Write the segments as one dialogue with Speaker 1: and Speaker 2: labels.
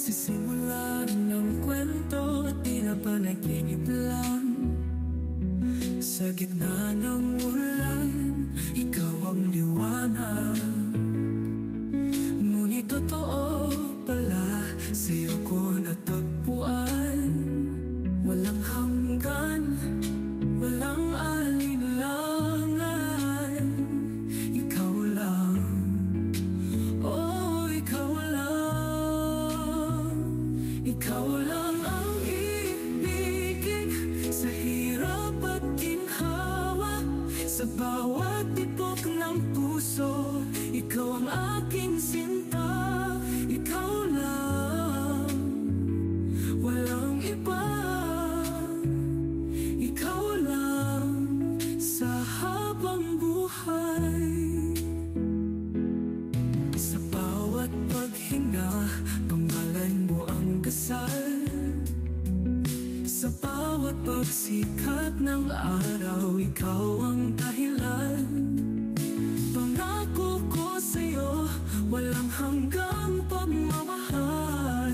Speaker 1: Nagsisimula ng kwento at di na panaginip lang. Sa gitna ng ulan, ikaw ang liwanag. Ngunit totoo pala, sa'yo ko natagpuan. Walang hanggan, walang alinlangan. Ikaw lang, oh ikaw lang. Ikaw lang ang ibigin sa hirap at ginhawa. Sa bawat tibok ng puso, ikaw ang aking sinta. Ikaw lang, walang iba. Ikaw lang sa habang buhay. Sa bawat paghinga, pangalan mo ang dasal. Sa bawat pagsikat ng araw, ikaw ang dahilan. Pangako ko sa'yo, walang hanggang pagmamahal.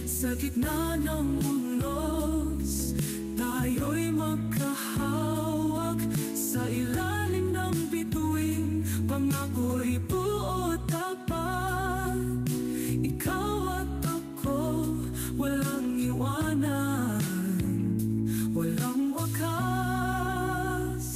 Speaker 1: Sa gitna ng unos, tayo'y magkahawak. Sa ilalim ng bituin, pangako'y buo tapat. Ikaw at ako, walang iwanan, walang wakas.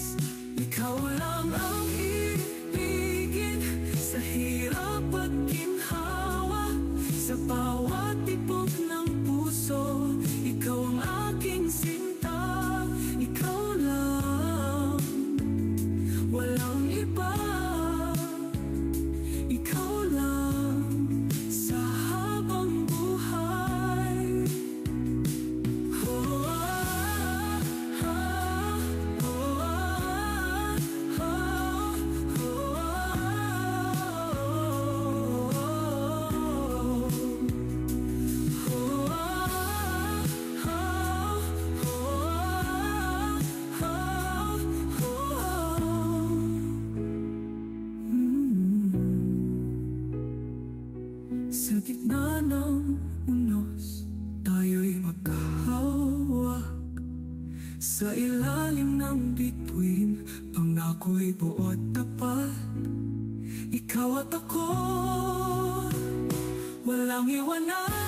Speaker 1: Ikaw lang ang ibigin sa hirap at ginhawa. Sa bawat tibok ng puso, ikaw ang aking sinta. Ikaw lang, walang iba. Ikaw lang sa habang buhay. Oh, ah, ah, oh, ah, ah, oh, sa gitna ng unos, tayo'y magkahawak. Sa ilalim ng bituin, pangako'y buot tapat. Ikaw at ako, walang iwanan.